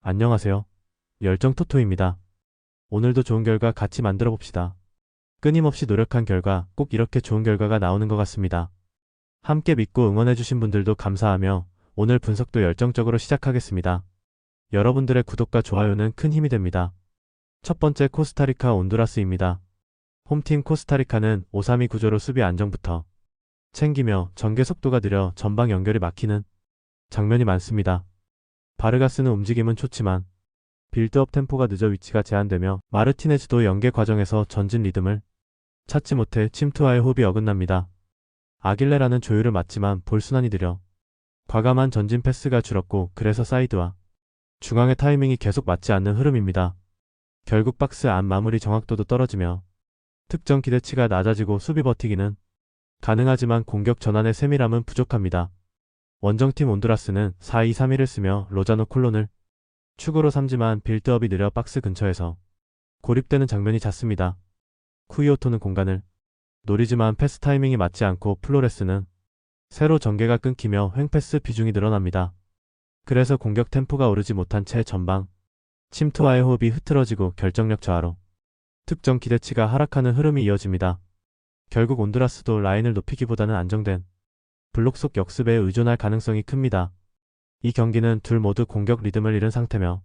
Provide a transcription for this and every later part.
안녕하세요. 열정토토입니다. 오늘도 좋은 결과 같이 만들어 봅시다. 끊임없이 노력한 결과 꼭 이렇게 좋은 결과가 나오는 것 같습니다. 함께 믿고 응원해주신 분들도 감사하며 오늘 분석도 열정적으로 시작하겠습니다. 여러분들의 구독과 좋아요는 큰 힘이 됩니다. 첫 번째 코스타리카 온두라스입니다. 홈팀 코스타리카는 5-3-2 구조로 수비 안정부터 챙기며 전개 속도가 느려 전방 연결이 막히는 장면이 많습니다. 바르가스는 움직임은 좋지만 빌드업 템포가 늦어 위치가 제한되며 마르티네즈도 연계 과정에서 전진 리듬을 찾지 못해 침투와의 호흡이 어긋납니다. 아길레라는 조율을 맞지만 볼 순환이 느려 과감한 전진 패스가 줄었고 그래서 사이드와 중앙의 타이밍이 계속 맞지 않는 흐름입니다. 결국 박스 안 마무리 정확도도 떨어지며 특정 기대치가 낮아지고 수비 버티기는 가능하지만 공격 전환의 세밀함은 부족합니다. 원정팀 온두라스는 4-2-3-1을 쓰며 로자노 콜론을 축으로 삼지만 빌드업이 느려 박스 근처에서 고립되는 장면이 잦습니다. 쿠이오토는 공간을 노리지만 패스 타이밍이 맞지 않고 플로레스는 새로 전개가 끊기며 횡패스 비중이 늘어납니다. 그래서 공격 템포가 오르지 못한 채 전방 침투와의 호흡이 흐트러지고 결정력 저하로 특정 기대치가 하락하는 흐름이 이어집니다. 결국 온두라스도 라인을 높이기보다는 안정된 블록 속 역습에 의존할 가능성이 큽니다. 이 경기는 둘 모두 공격 리듬을 잃은 상태며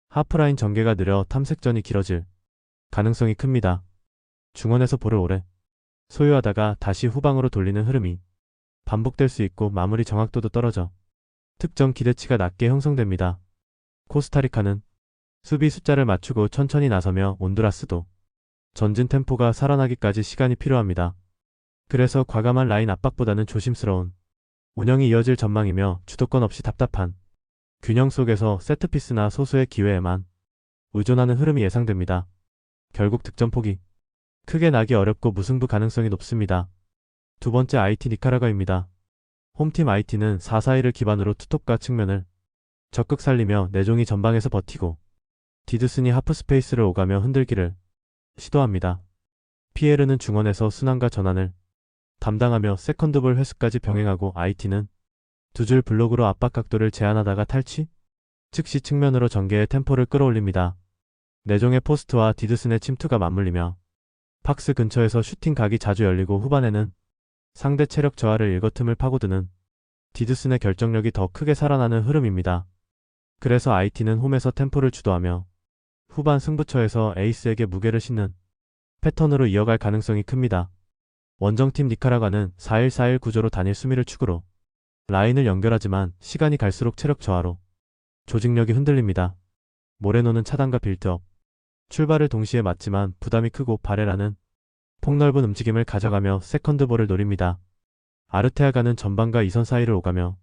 하프라인 전개가 느려 탐색전이 길어질 가능성이 큽니다. 중원에서 볼을 오래 소유하다가 다시 후방으로 돌리는 흐름이 반복될 수 있고 마무리 정확도도 떨어져 특정 기대치가 낮게 형성됩니다. 코스타리카는 수비 숫자를 맞추고 천천히 나서며 온두라스도 전진 템포가 살아나기까지 시간이 필요합니다. 그래서 과감한 라인 압박보다는 조심스러운 운영이 이어질 전망이며 주도권 없이 답답한 균형 속에서 세트피스나 소수의 기회에만 의존하는 흐름이 예상됩니다. 결국 득점폭이 크게 나기 어렵고 무승부 가능성이 높습니다. 두 번째 IT 니카라과입니다. 홈팀 IT는 4-4-1을 기반으로 투톱과 측면을 적극 살리며 내종이 전방에서 버티고 디드슨이 하프 스페이스를 오가며 흔들기를 시도합니다. 피에르는 중원에서 순환과 전환을 담당하며 세컨드볼 회수까지 병행하고 IT는 두 줄 블록으로 압박 각도를 제한하다가 탈취? 즉시 측면으로 전개의 템포를 끌어올립니다. 내종의 포스트와 디드슨의 침투가 맞물리며 박스 근처에서 슈팅 각이 자주 열리고 후반에는 상대 체력 저하를 일거틈을 파고드는 디드슨의 결정력이 더 크게 살아나는 흐름입니다. 그래서 IT는 홈에서 템포를 주도하며 후반 승부처에서 에이스에게 무게를 싣는 패턴으로 이어갈 가능성이 큽니다. 원정팀 니카라과는 4-1-4-1 구조로 단일 수미를 축으로 라인을 연결하지만 시간이 갈수록 체력 저하로 조직력이 흔들립니다. 모레노는 차단과 빌드업, 출발을 동시에 맞지만 부담이 크고 바레라는 폭넓은 움직임을 가져가며 세컨드볼을 노립니다. 아르테아가는 전방과 이선 사이를 오가며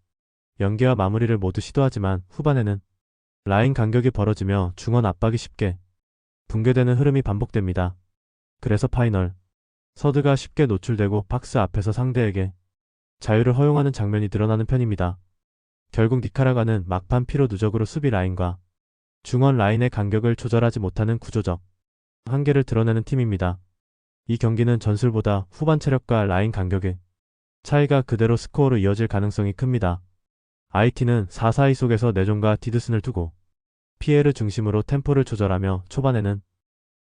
연계와 마무리를 모두 시도하지만 후반에는 라인 간격이 벌어지며 중원 압박이 쉽게 붕괴되는 흐름이 반복됩니다. 그래서 파이널 서드가 쉽게 노출되고 박스 앞에서 상대에게 자유를 허용하는 장면이 늘어나는 편입니다. 결국 니카라과는 막판 피로 누적으로 수비 라인과 중원 라인의 간격을 조절하지 못하는 구조적 한계를 드러내는 팀입니다. 이 경기는 전술보다 후반 체력과 라인 간격의 차이가 그대로 스코어로 이어질 가능성이 큽니다. IT는 4-4-2 속에서 내종과 디드슨을 두고 피에르 중심으로 템포를 조절하며 초반에는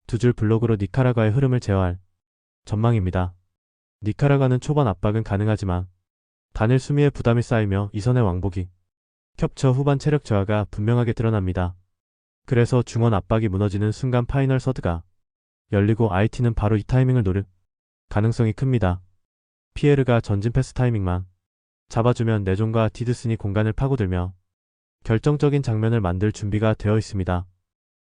두 줄 블록으로 니카라과의 흐름을 제어할 전망입니다. 니카라과는 초반 압박은 가능하지만 단일 수미의 부담이 쌓이며 이선의 왕복이 겹쳐 후반 체력 저하가 분명하게 드러납니다. 그래서 중원 압박이 무너지는 순간 파이널 서드가 열리고 IT는 바로 이 타이밍을 노릴 가능성이 큽니다. 피에르가 전진 패스 타이밍만 잡아주면 내종과 디드슨이 공간을 파고들며 결정적인 장면을 만들 준비가 되어 있습니다.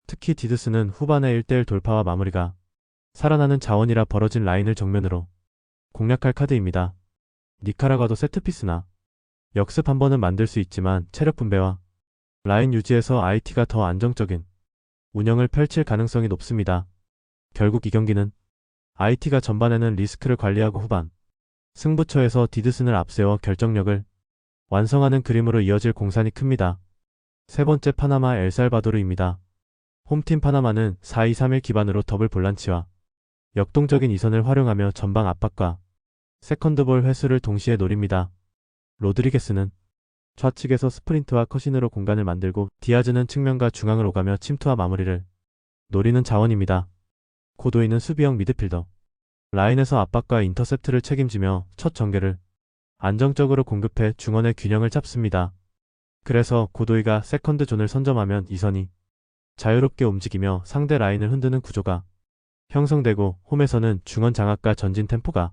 특히 디드슨은 후반의 1대1 돌파와 마무리가 살아나는 자원이라 벌어진 라인을 정면으로 공략할 카드입니다. 니카라과도 세트피스나 역습 한 번은 만들 수 있지만 체력 분배와 라인 유지에서 IT가 더 안정적인 운영을 펼칠 가능성이 높습니다. 결국 이 경기는 IT가 전반에는 리스크를 관리하고 후반 승부처에서 디드슨을 앞세워 결정력을 완성하는 그림으로 이어질 공산이 큽니다. 세 번째 파나마 엘살바도르입니다. 홈팀 파나마는 4-2-3-1 기반으로 더블 볼란치와 역동적인 이선을 활용하며 전방 압박과 세컨드볼 회수를 동시에 노립니다. 로드리게스는 좌측에서 스프린트와 컷인으로 공간을 만들고 디아즈는 측면과 중앙을 오가며 침투와 마무리를 노리는 자원입니다. 고도이는 수비형 미드필더. 라인에서 압박과 인터셉트를 책임지며 첫 전개를 안정적으로 공급해 중원의 균형을 잡습니다. 그래서 고도이가 세컨드 존을 선점하면 이선이 자유롭게 움직이며 상대 라인을 흔드는 구조가 형성되고 홈에서는 중원 장악과 전진 템포가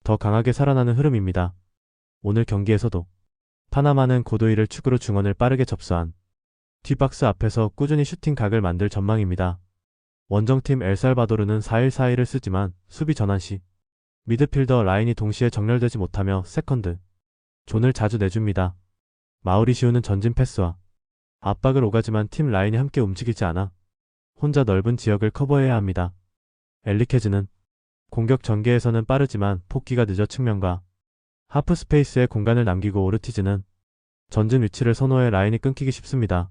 더 강하게 살아나는 흐름입니다. 오늘 경기에서도 파나마는 고도이를 축으로 중원을 빠르게 접수한 뒷박스 앞에서 꾸준히 슈팅 각을 만들 전망입니다. 원정팀 엘살바도르는 4-1-4-1을 쓰지만 수비 전환 시 미드필더 라인이 동시에 정렬되지 못하며 세컨드 존을 자주 내줍니다. 마우리시우는 전진 패스와 압박을 오가지만 팀 라인이 함께 움직이지 않아 혼자 넓은 지역을 커버해야 합니다. 엘리케즈는 공격 전개에서는 빠르지만 폭기가 늦어 측면과 하프 스페이스에 공간을 남기고 오르티즈는 전진 위치를 선호해 라인이 끊기기 쉽습니다.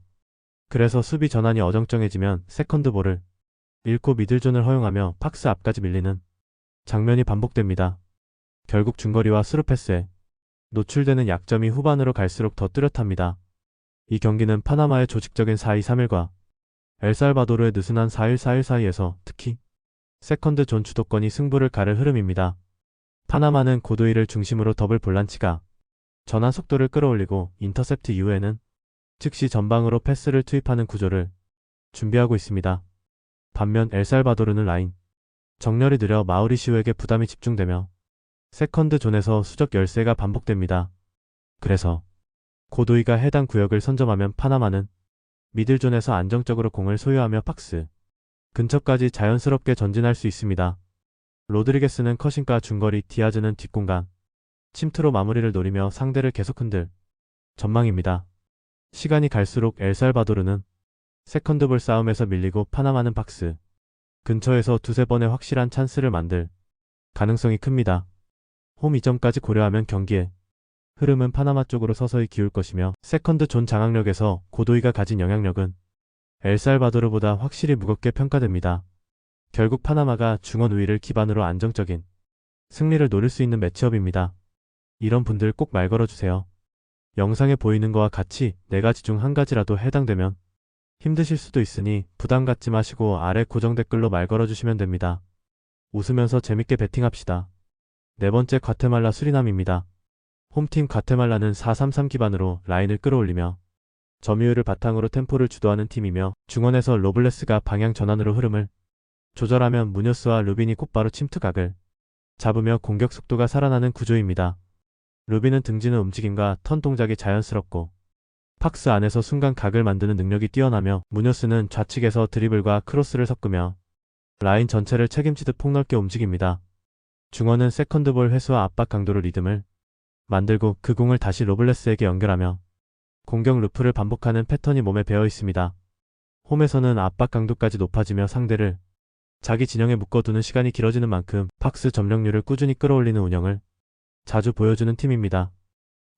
그래서 수비 전환이 어정쩡해지면 세컨드 볼을 잃고 미들존을 허용하며 박스 앞까지 밀리는 장면이 반복됩니다. 결국 중거리와 스루 패스에 노출되는 약점이 후반으로 갈수록 더 뚜렷합니다. 이 경기는 파나마의 조직적인 4-2-3-1과 엘살바도르의 느슨한 4-1-4-1 사이에서 특히 세컨드 존 주도권이 승부를 가를 흐름입니다. 파나마는 고도이를 중심으로 더블 볼란치가 전환 속도를 끌어올리고 인터셉트 이후에는 즉시 전방으로 패스를 투입하는 구조를 준비하고 있습니다. 반면 엘살바도르는 라인 정렬이 느려 마우리시우에게 부담이 집중되며 세컨드 존에서 수적 열세가 반복됩니다. 그래서 고도이가 해당 구역을 선점하면 파나마는 미들존에서 안정적으로 공을 소유하며 박스 근처까지 자연스럽게 전진할 수 있습니다. 로드리게스는 컷인과 중거리, 디아즈는 뒷공간 침투로 마무리를 노리며 상대를 계속 흔들 전망입니다. 시간이 갈수록 엘살바도르는 세컨드볼 싸움에서 밀리고 파나마는 박스 근처에서 두세 번의 확실한 찬스를 만들 가능성이 큽니다. 홈 이점까지 고려하면 경기의 흐름은 파나마 쪽으로 서서히 기울 것이며 세컨드 존 장악력에서 고도이가 가진 영향력은 엘살바도르보다 확실히 무겁게 평가됩니다. 결국 파나마가 중원 우위를 기반으로 안정적인 승리를 노릴 수 있는 매치업입니다. 이런 분들 꼭 말 걸어주세요. 영상에 보이는 거와 같이 4가지 중 한 가지라도 해당되면 힘드실 수도 있으니 부담 갖지 마시고 아래 고정 댓글로 말 걸어주시면 됩니다. 웃으면서 재밌게 베팅합시다. 네 번째 과테말라 수리남입니다. 홈팀 과테말라는 4-3-3 기반으로 라인을 끌어올리며 점유율을 바탕으로 템포를 주도하는 팀이며 중원에서 로블레스가 방향 전환으로 흐름을 조절하면 무뇨스와 루빈이 곧바로 침투각을 잡으며 공격 속도가 살아나는 구조입니다. 루빈은 등지는 움직임과 턴 동작이 자연스럽고 박스 안에서 순간 각을 만드는 능력이 뛰어나며 무뇨스는 좌측에서 드리블과 크로스를 섞으며 라인 전체를 책임지듯 폭넓게 움직입니다. 중원은 세컨드볼 회수와 압박 강도로 리듬을 만들고 그 공을 다시 로블레스에게 연결하며 공격 루프를 반복하는 패턴이 몸에 배어 있습니다. 홈에서는 압박 강도까지 높아지며 상대를 자기 진영에 묶어두는 시간이 길어지는 만큼 박스 점령률을 꾸준히 끌어올리는 운영을 자주 보여주는 팀입니다.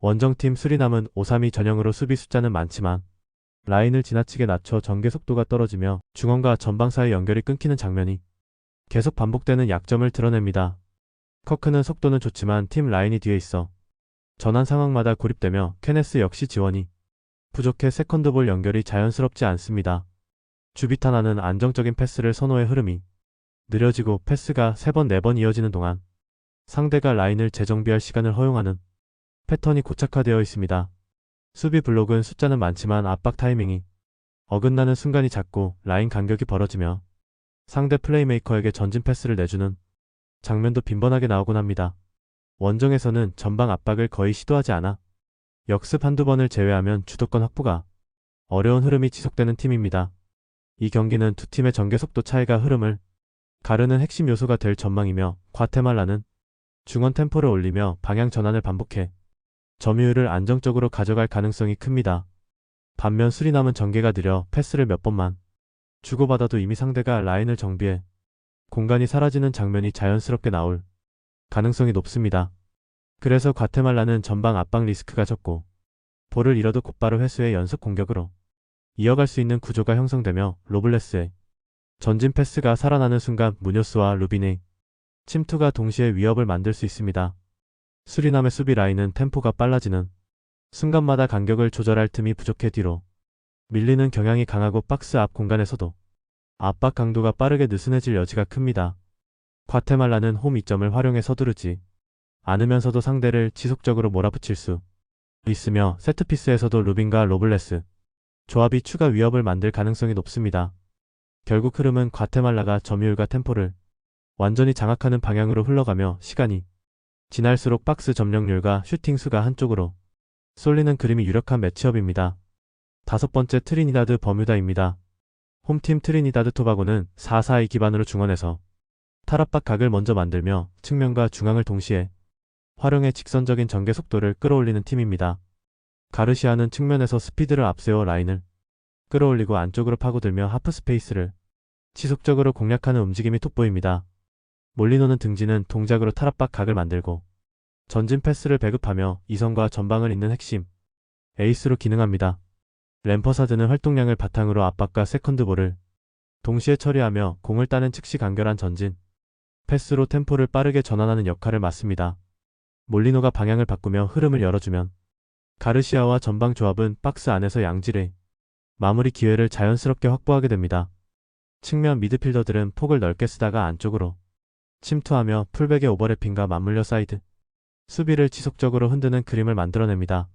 원정팀 수리남은 5-3-2 전형으로 수비 숫자는 많지만 라인을 지나치게 낮춰 전개 속도가 떨어지며 중원과 전방 사이 연결이 끊기는 장면이 계속 반복되는 약점을 드러냅니다. 커크는 속도는 좋지만 팀 라인이 뒤에 있어 전환 상황마다 고립되며 케네스 역시 지원이 부족해 세컨드볼 연결이 자연스럽지 않습니다. 주비타나는 안정적인 패스를 선호해 흐름이 느려지고 패스가 3번 4번 이어지는 동안 상대가 라인을 재정비할 시간을 허용하는 패턴이 고착화되어 있습니다. 수비 블록은 숫자는 많지만 압박 타이밍이 어긋나는 순간이 잦고 라인 간격이 벌어지며 상대 플레이메이커에게 전진 패스를 내주는 장면도 빈번하게 나오곤 합니다. 원정에서는 전방 압박을 거의 시도하지 않아 역습 한두 번을 제외하면 주도권 확보가 어려운 흐름이 지속되는 팀입니다. 이 경기는 두 팀의 전개 속도 차이가 흐름을 가르는 핵심 요소가 될 전망이며 과테말라는 중원 템포를 올리며 방향 전환을 반복해 점유율을 안정적으로 가져갈 가능성이 큽니다. 반면 수리남은 전개가 느려 패스를 몇 번만 주고받아도 이미 상대가 라인을 정비해 공간이 사라지는 장면이 자연스럽게 나올 가능성이 높습니다. 그래서 과테말라는 전방 압박 리스크가 적고 볼을 잃어도 곧바로 회수해 연속 공격으로 이어갈 수 있는 구조가 형성되며 로블레스의 전진 패스가 살아나는 순간 무뇨스와 루빈의 침투가 동시에 위협을 만들 수 있습니다. 수리남의 수비 라인은 템포가 빨라지는 순간마다 간격을 조절할 틈이 부족해 뒤로 밀리는 경향이 강하고 박스 앞 공간에서도 압박 강도가 빠르게 느슨해질 여지가 큽니다. 과테말라는 홈 이점을 활용해 서두르지 않으면서도 상대를 지속적으로 몰아붙일 수 있으며 세트피스에서도 루빈과 로블레스 조합이 추가 위협을 만들 가능성이 높습니다. 결국 흐름은 과테말라가 점유율과 템포를 완전히 장악하는 방향으로 흘러가며 시간이 지날수록 박스 점령률과 슈팅 수가 한쪽으로 쏠리는 그림이 유력한 매치업입니다. 다섯 번째 트리니다드 버뮤다입니다. 홈팀 트리니다드 토바고는 4-4-2 기반으로 중원에서 탈압박 각을 먼저 만들며 측면과 중앙을 동시에 활용해 직선적인 전개 속도를 끌어올리는 팀입니다. 가르시아는 측면에서 스피드를 앞세워 라인을 끌어올리고 안쪽으로 파고들며 하프 스페이스를 지속적으로 공략하는 움직임이 돋보입니다. 몰리노는 등지는 동작으로 탈압박 각을 만들고 전진 패스를 배급하며 이선과 전방을 잇는 핵심 에이스로 기능합니다. 램퍼사드는 활동량을 바탕으로 압박과 세컨드볼을 동시에 처리하며 공을 따는 즉시 간결한 전진 패스로 템포를 빠르게 전환하는 역할을 맡습니다. 몰리노가 방향을 바꾸며 흐름을 열어주면 가르시아와 전방 조합은 박스 안에서 양질의 마무리 기회를 자연스럽게 확보하게 됩니다. 측면 미드필더들은 폭을 넓게 쓰다가 안쪽으로 침투하며 풀백의 오버래핑과 맞물려 사이드 수비를 지속적으로 흔드는 그림을 만들어냅니다.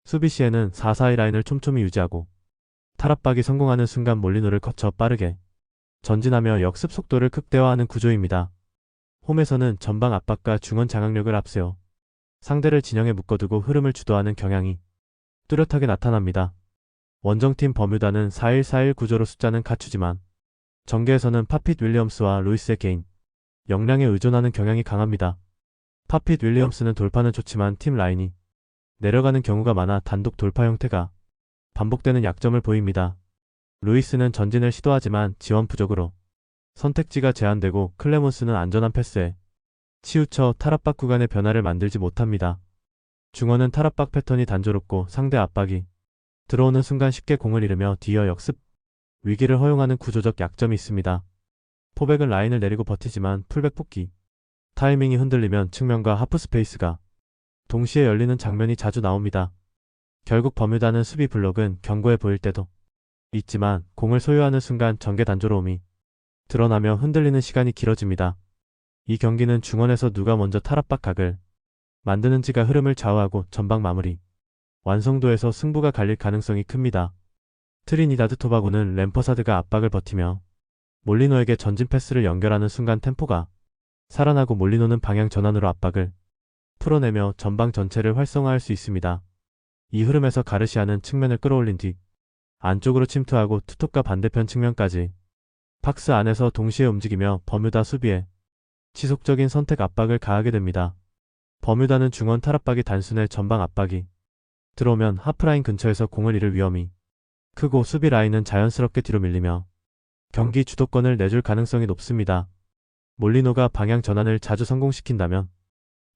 수비 시에는 4-4-2 라인을 촘촘히 유지하고 탈압박이 성공하는 순간 몰리노를 거쳐 빠르게 전진하며 역습 속도를 극대화하는 구조입니다. 홈에서는 전방 압박과 중원 장악력을 앞세워 상대를 진영에 묶어두고 흐름을 주도하는 경향이 뚜렷하게 나타납니다. 원정팀 버뮤다는 4-1-4-1 구조로 숫자는 갖추지만 전개에서는 파핏 윌리엄스와 루이스의 개인 역량에 의존하는 경향이 강합니다. 파핏 윌리엄스는 돌파는 좋지만 팀 라인이 내려가는 경우가 많아 단독 돌파 형태가 반복되는 약점을 보입니다. 루이스는 전진을 시도하지만 지원 부족으로 선택지가 제한되고 클레몬스는 안전한 패스에 치우쳐 탈압박 구간의 변화를 만들지 못합니다. 중원은 탈압박 패턴이 단조롭고 상대 압박이 들어오는 순간 쉽게 공을 잃으며 뒤이어 역습 위기를 허용하는 구조적 약점이 있습니다. 포백은 라인을 내리고 버티지만 풀백 복귀 타이밍이 흔들리면 측면과 하프 스페이스가 동시에 열리는 장면이 자주 나옵니다. 결국 버뮤다는 수비 블록은 견고해 보일 때도 있지만 공을 소유하는 순간 전개 단조로움이 드러나며 흔들리는 시간이 길어집니다. 이 경기는 중원에서 누가 먼저 탈압박 각을 만드는지가 흐름을 좌우하고 전방 마무리 완성도에서 승부가 갈릴 가능성이 큽니다. 트리니다드 토바고는 램퍼사드가 압박을 버티며 몰리노에게 전진 패스를 연결하는 순간 템포가 살아나고 몰리노는 방향 전환으로 압박을 풀어내며 전방 전체를 활성화할 수 있습니다. 이 흐름에서 가르시아는 측면을 끌어올린 뒤 안쪽으로 침투하고 투톱과 반대편 측면까지 박스 안에서 동시에 움직이며 버뮤다 수비에 지속적인 선택 압박을 가하게 됩니다. 버뮤다는 중원 탈압박이 단순해 전방 압박이 들어오면 하프라인 근처에서 공을 잃을 위험이 크고 수비 라인은 자연스럽게 뒤로 밀리며 경기 주도권을 내줄 가능성이 높습니다. 몰리노가 방향 전환을 자주 성공시킨다면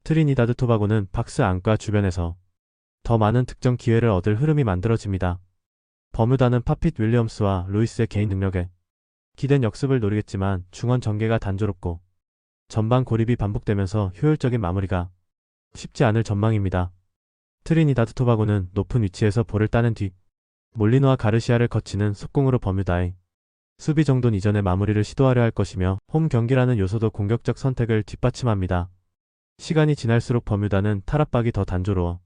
트리니다드 토바고는 박스 안과 주변에서 더 많은 득점 기회를 얻을 흐름이 만들어집니다. 버뮤다는 파핏 윌리엄스와 루이스의 개인 능력에 기댄 역습을 노리겠지만 중원 전개가 단조롭고 전방 고립이 반복되면서 효율적인 마무리가 쉽지 않을 전망입니다. 트리니다드 토바고는 높은 위치에서 볼을 따낸 뒤 몰리노와 가르시아를 거치는 속공으로 버뮤다의 수비 정돈 이전의 마무리를 시도하려 할 것이며 홈 경기라는 요소도 공격적 선택을 뒷받침합니다. 시간이 지날수록 버뮤다는 탈압박이 더 단조로워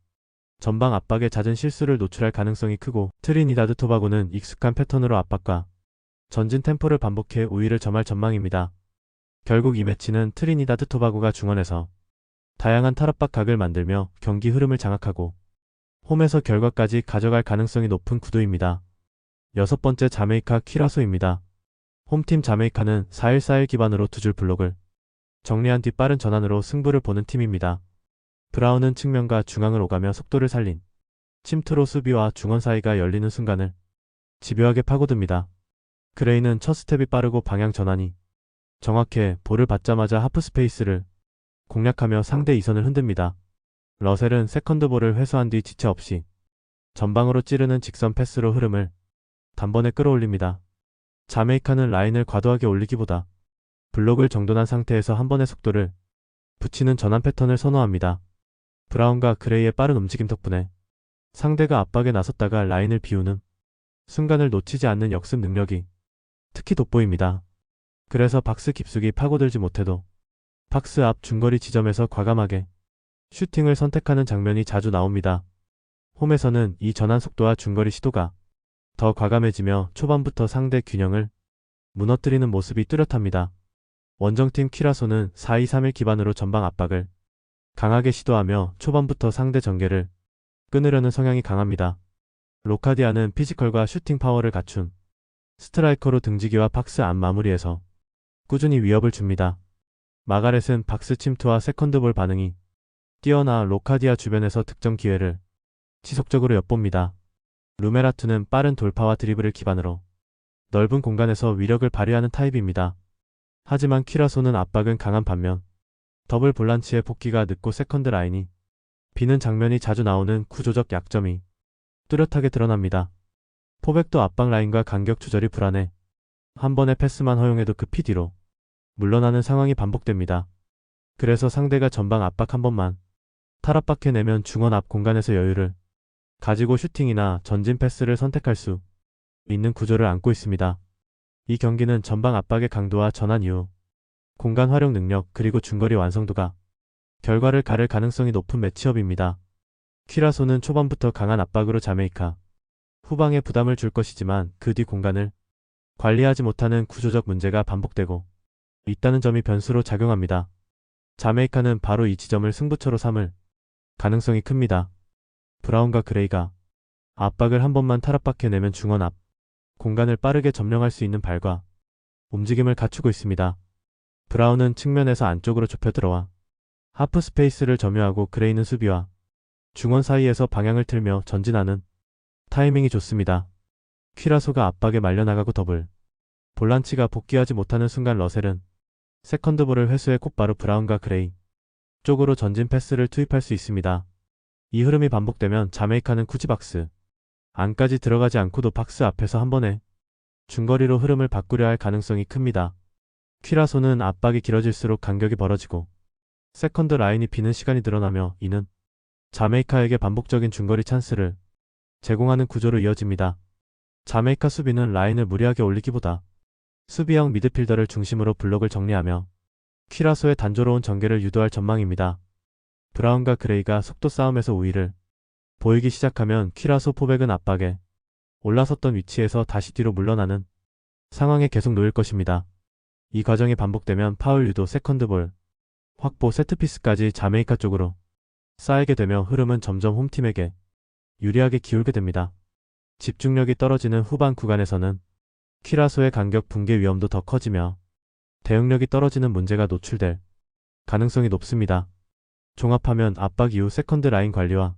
전방 압박에 잦은 실수를 노출할 가능성이 크고 트리니다드 토바고는 익숙한 패턴으로 압박과 전진 템포를 반복해 우위를 점할 전망입니다. 결국 이 매치는 트리니다드 토바고가 중원에서 다양한 탈압박 각을 만들며 경기 흐름을 장악하고 홈에서 결과까지 가져갈 가능성이 높은 구도입니다. 여섯 번째 자메이카 키라소입니다. 홈팀 자메이카는 4-1-4-1 기반으로 두 줄 블록을 정리한 뒤 빠른 전환으로 승부를 보는 팀입니다. 브라운은 측면과 중앙을 오가며 속도를 살린 침투로 수비와 중원 사이가 열리는 순간을 집요하게 파고듭니다. 그레이는 첫 스텝이 빠르고 방향 전환이 정확해 볼을 받자마자 하프 스페이스를 공략하며 상대 이선을 흔듭니다. 러셀은 세컨드볼을 회수한 뒤 지체 없이 전방으로 찌르는 직선 패스로 흐름을 단번에 끌어올립니다. 자메이카는 라인을 과도하게 올리기보다 블록을 정돈한 상태에서 한 번의 속도를 붙이는 전환 패턴을 선호합니다. 브라운과 그레이의 빠른 움직임 덕분에 상대가 압박에 나섰다가 라인을 비우는 순간을 놓치지 않는 역습 능력이 특히 돋보입니다. 그래서 박스 깊숙이 파고들지 못해도 박스 앞 중거리 지점에서 과감하게 슈팅을 선택하는 장면이 자주 나옵니다. 홈에서는 이 전환 속도와 중거리 시도가 더 과감해지며 초반부터 상대 균형을 무너뜨리는 모습이 뚜렷합니다. 원정팀 키라소는 4-2-3-1 기반으로 전방 압박을 강하게 시도하며 초반부터 상대 전개를 끊으려는 성향이 강합니다. 로카디아는 피지컬과 슈팅 파워를 갖춘 스트라이커로 등지기와 박스 안 마무리에서 꾸준히 위협을 줍니다. 마가렛은 박스 침투와 세컨드볼 반응이 뛰어나 로카디아 주변에서 득점 기회를 지속적으로 엿봅니다. 루메라투는 빠른 돌파와 드리블을 기반으로 넓은 공간에서 위력을 발휘하는 타입입니다. 하지만 키라소는 압박은 강한 반면 더블 볼란치의 복귀가 늦고 세컨드 라인이 비는 장면이 자주 나오는 구조적 약점이 뚜렷하게 드러납니다. 포백도 압박 라인과 간격 조절이 불안해 한 번의 패스만 허용해도 급히 뒤로 물러나는 상황이 반복됩니다. 그래서 상대가 전방 압박 한 번만 탈압박해내면 중원 앞 공간에서 여유를 가지고 슈팅이나 전진 패스를 선택할 수 있는 구조를 안고 있습니다. 이 경기는 전방 압박의 강도와 전환 이후 공간 활용 능력 그리고 중거리 완성도가 결과를 가를 가능성이 높은 매치업입니다. 키라소는 초반부터 강한 압박으로 자메이카 후방에 부담을 줄 것이지만 그 뒤 공간을 관리하지 못하는 구조적 문제가 반복되고 있다는 점이 변수로 작용합니다. 자메이카는 바로 이 지점을 승부처로 삼을 가능성이 큽니다. 브라운과 그레이가 압박을 한 번만 탈압박해내면 중원 앞 공간을 빠르게 점령할 수 있는 발과 움직임을 갖추고 있습니다. 브라운은 측면에서 안쪽으로 좁혀 들어와 하프 스페이스를 점유하고 그레이는 수비와 중원 사이에서 방향을 틀며 전진하는 타이밍이 좋습니다. 키라소가 압박에 말려나가고 더블 볼란치가 복귀하지 못하는 순간 러셀은 세컨드볼을 회수해 곧바로 브라운과 그레이 쪽으로 전진 패스를 투입할 수 있습니다. 이 흐름이 반복되면 자메이카는 굳이 박스 안까지 들어가지 않고도 박스 앞에서 한 번에 중거리로 흐름을 바꾸려 할 가능성이 큽니다. 키라소는 압박이 길어질수록 간격이 벌어지고 세컨드 라인이 비는 시간이 늘어나며 이는 자메이카에게 반복적인 중거리 찬스를 제공하는 구조로 이어집니다. 자메이카 수비는 라인을 무리하게 올리기보다 수비형 미드필더를 중심으로 블록을 정리하며 키라소의 단조로운 전개를 유도할 전망입니다. 브라운과 그레이가 속도 싸움에서 우위를 보이기 시작하면 키라소 포백은 압박에 올라섰던 위치에서 다시 뒤로 물러나는 상황에 계속 놓일 것입니다. 이 과정이 반복되면 파울 유도 세컨드볼 확보 세트피스까지 자메이카 쪽으로 쌓이게 되며 흐름은 점점 홈팀에게 유리하게 기울게 됩니다. 집중력이 떨어지는 후반 구간에서는 키라소의 간격 붕괴 위험도 더 커지며 대응력이 떨어지는 문제가 노출될 가능성이 높습니다. 종합하면 압박 이후 세컨드 라인 관리와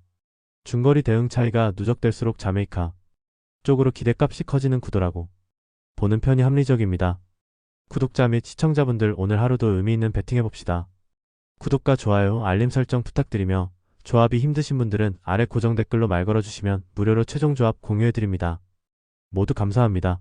중거리 대응 차이가 누적될수록 자메이카 쪽으로 기대값이 커지는 구도라고 보는 편이 합리적입니다. 구독자 및 시청자분들 오늘 하루도 의미있는 배팅해봅시다. 구독과 좋아요, 알림 설정 부탁드리며 조합이 힘드신 분들은 아래 고정 댓글로 말 걸어주시면 무료로 최종 조합 공유해드립니다. 모두 감사합니다.